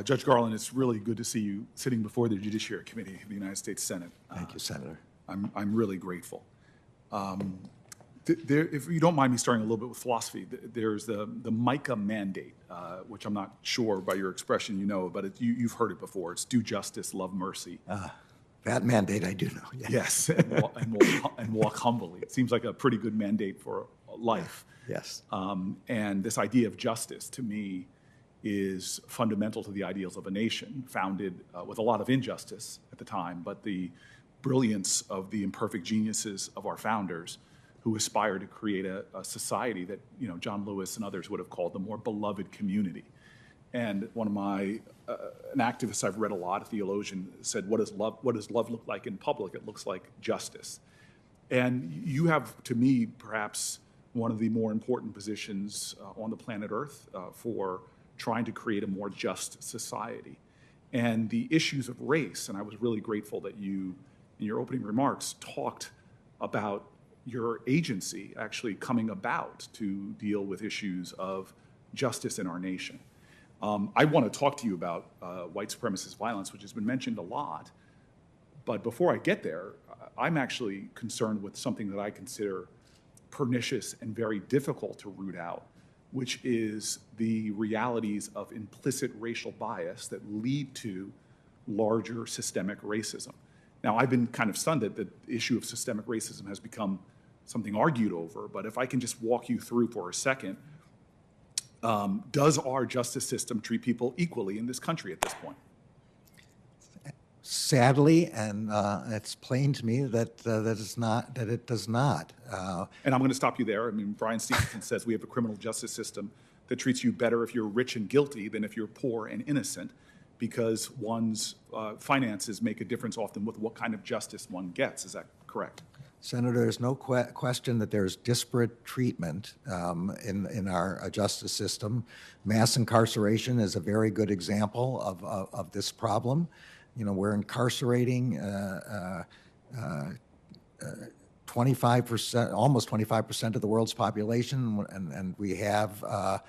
Judge Garland, it's really good to see you sitting before the Judiciary Committee of the United States Senate. Thank you, Senator. I'm really grateful. If you don't mind me starting a little bit with philosophy, there's the MICA mandate, which I'm not sure by your expression you know, but you've heard it before. It's do justice, love mercy. That mandate I do know. Yeah. Yes, and walk humbly. It seems like a pretty good mandate for life. Yes. And this idea of justice, to me, is fundamental to the ideals of a nation, founded with a lot of injustice at the time, but the brilliance of the imperfect geniuses of our founders who aspired to create a society that, John Lewis and others would have called the more beloved community. And one of an activist I've read a lot, a theologian, said, what does love look like in public? It looks like justice. And you have, to me, perhaps one of the more important positions on the planet Earth for trying to create a more just society. And the issues of race, and I was really grateful that you, in your opening remarks, talked about your agency actually coming about to deal with issues of justice in our nation. I want to talk to you about white supremacist violence, which has been mentioned a lot. But before I get there, I'm actually concerned with something that I consider pernicious and very difficult to root out, which is the realities of implicit racial bias that lead to larger systemic racism. Now, I've been kind of stunned that the issue of systemic racism has become something argued over, but if I can just walk you through for a second, does our justice system treat people equally in this country at this point? Sadly, and it's plain to me that it does not. And I'm going to stop you there. I mean, Brian Stevenson says we have a criminal justice system that treats you better if you're rich and guilty than if you're poor and innocent, because one's finances make a difference often with what kind of justice one gets. Is that correct? Senator, there's no question that there's disparate treatment in our justice system. Mass incarceration is a very good example of this problem. We're incarcerating 25%, almost 25% of the world's population, and we have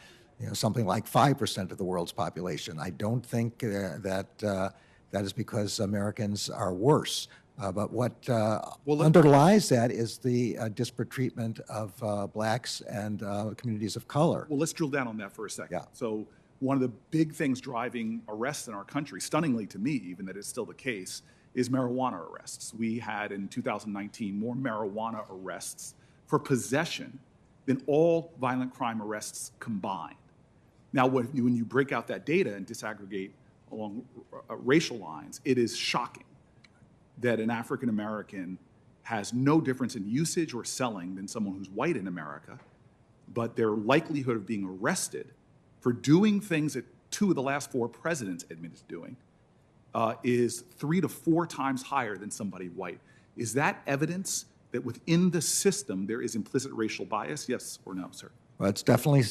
something like 5% of the world's population. I don't think that is because Americans are worse. But what underlies that is the disparate treatment of blacks and communities of color. Well, let's drill down on that for a second. Yeah. So one of the big things driving arrests in our country, stunningly to me, even that it's still the case, is marijuana arrests. We had in 2019 more marijuana arrests for possession than all violent crime arrests combined. Now, when you break out that data and disaggregate along racial lines, it is shocking that an African American has no difference in usage or selling than someone who's white in America, but their likelihood of being arrested for doing things that 2 of the last 4 presidents admitted to doing is 3 to 4 times higher than somebody white. Is that evidence that within the system there is implicit racial bias? Yes or no, sir? Well, it's definitely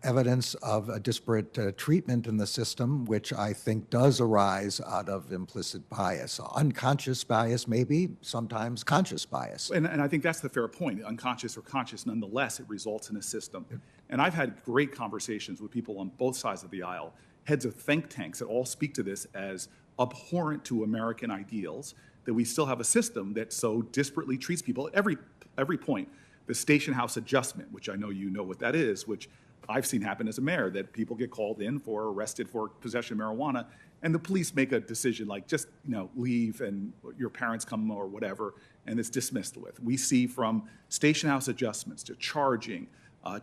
evidence of a disparate treatment in the system, which I think does arise out of implicit bias. Unconscious bias, maybe, sometimes conscious bias. And I think that's the fair point. Unconscious or conscious, nonetheless, it results in a system. And I've had great conversations with people on both sides of the aisle, heads of think tanks that all speak to this as abhorrent to American ideals, that we still have a system that so disparately treats people at every point. The station house adjustment, which I know you know what that is, which I've seen happen as a mayor, that people get called in for, arrested for possession of marijuana, and the police make a decision like just leave and your parents come or whatever, and it's dismissed with. We see from station house adjustments to charging,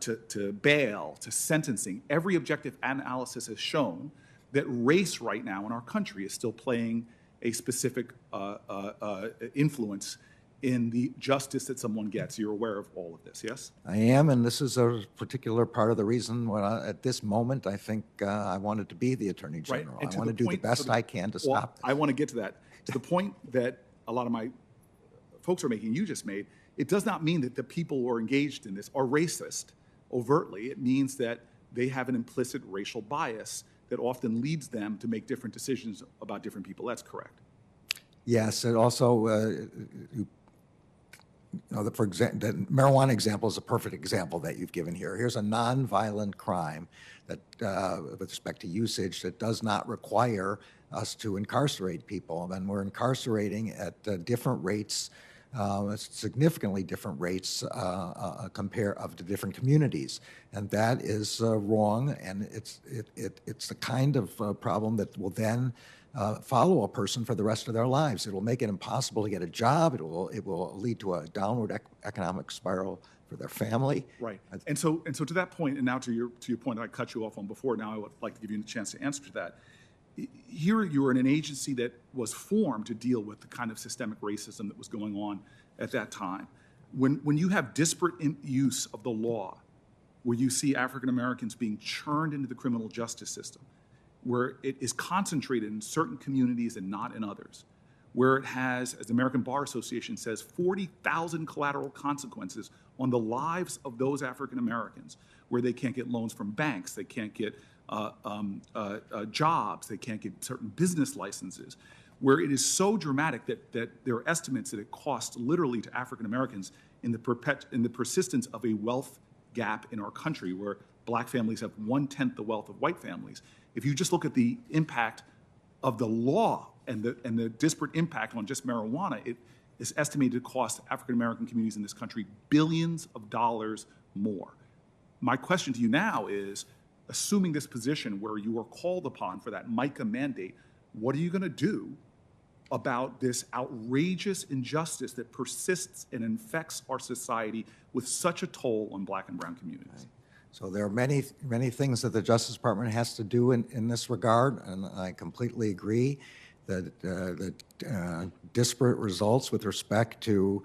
to bail, to sentencing, every objective analysis has shown that race right now in our country is still playing a specific influence in the justice that someone gets. You're aware of all of this, yes? I am, and this is a particular part of the reason why at this moment I think I wanted to be the Attorney General. Right. I want to do the best I can to stop this. I want to get to that. To the point that a lot of my folks are making, you just made, it does not mean that the people who are engaged in this are racist overtly. It means that they have an implicit racial bias that often leads them to make different decisions about different people. That's correct. Yes, and also the marijuana example is a perfect example that you've given here. Here's a nonviolent crime that, with respect to usage, that does not require us to incarcerate people. And we're incarcerating at different rates, significantly different rates of the different communities, and that is wrong. And it's the kind of problem that will then follow a person for the rest of their lives. It will make it impossible to get a job. It will lead to a downward economic spiral for their family. Right. And so to that point, and now to your point I cut you off on before, now I would like to give you a chance to answer to that. Here you were in an agency that was formed to deal with the kind of systemic racism that was going on at that time. When you have disparate use of the law, where you see African Americans being churned into the criminal justice system, where it is concentrated in certain communities and not in others, where it has, as the American Bar Association says, 40,000 collateral consequences on the lives of those African Americans, where they can't get loans from banks, they can't get jobs, they can't get certain business licenses, where it is so dramatic that there are estimates that it costs literally to African Americans in the persistence of a wealth gap in our country, where black families have 1/10 the wealth of white families. If you just look at the impact of the law and the disparate impact on just marijuana, it is estimated to cost African American communities in this country billions of dollars more. My question to you now is, assuming this position where you are called upon for that MICA mandate, what are you going to do about this outrageous injustice that persists and infects our society with such a toll on black and brown communities? Right. So there are many things that the Justice Department has to do in this regard, and I completely agree that the disparate results with respect to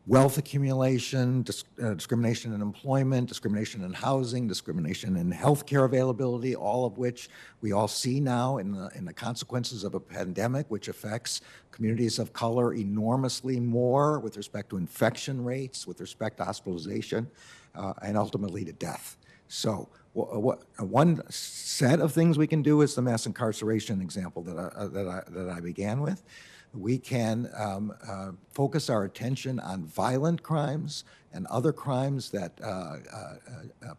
wealth accumulation, discrimination in employment, discrimination in housing, discrimination in healthcare availability, all of which we all see now in the consequences of a pandemic, which affects communities of color enormously more with respect to infection rates, with respect to hospitalization, and ultimately to death. So one set of things we can do is the mass incarceration example that I began with. We can focus our attention on violent crimes and other crimes that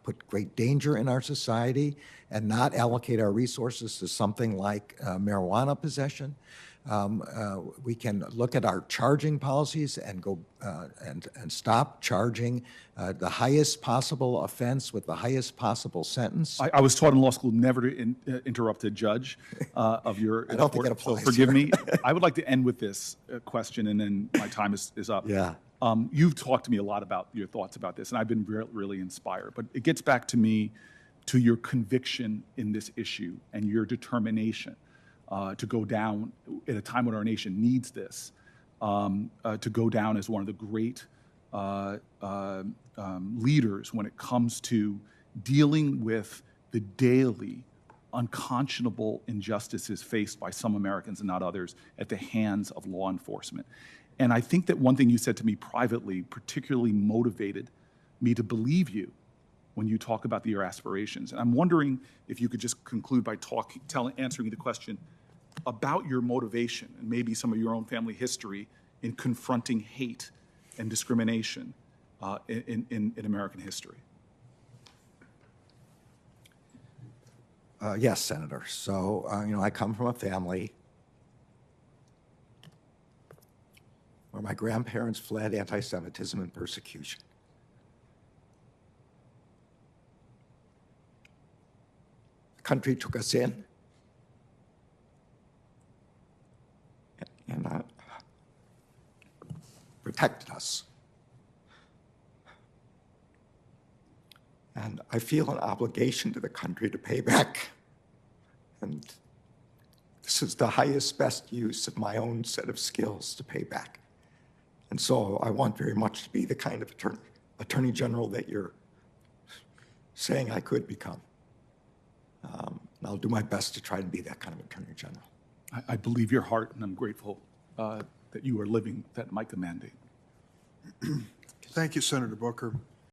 put great danger in our society, and not allocate our resources to something like marijuana possession. We can look at our charging policies and go and stop charging the highest possible offense with the highest possible sentence. I was taught in law school never to interrupt a judge of your I don't think it applies. So forgive me. I would like to end with this question, and then my time is up. Yeah. You've talked to me a lot about your thoughts about this, and I've been really inspired. But it gets back to your conviction in this issue and your determination to go down at a time when our nation needs this, to go down as one of the great leaders when it comes to dealing with the daily unconscionable injustices faced by some Americans and not others at the hands of law enforcement. And I think that one thing you said to me privately particularly motivated me to believe you when you talk about your aspirations. And I'm wondering if you could just conclude by answering the question about your motivation and maybe some of your own family history in confronting hate and discrimination in American history. Yes, Senator. So, I come from a family where my grandparents fled anti-Semitism and persecution. The country took us in, and protected us. And I feel an obligation to the country to pay back. And this is the highest, best use of my own set of skills to pay back. And so I want very much to be the kind of attorney general that you're saying I could become. And I'll do my best to try to be that kind of attorney general. I believe your heart, and I'm grateful that you are living that MICA mandate. Thank you, Senator Booker.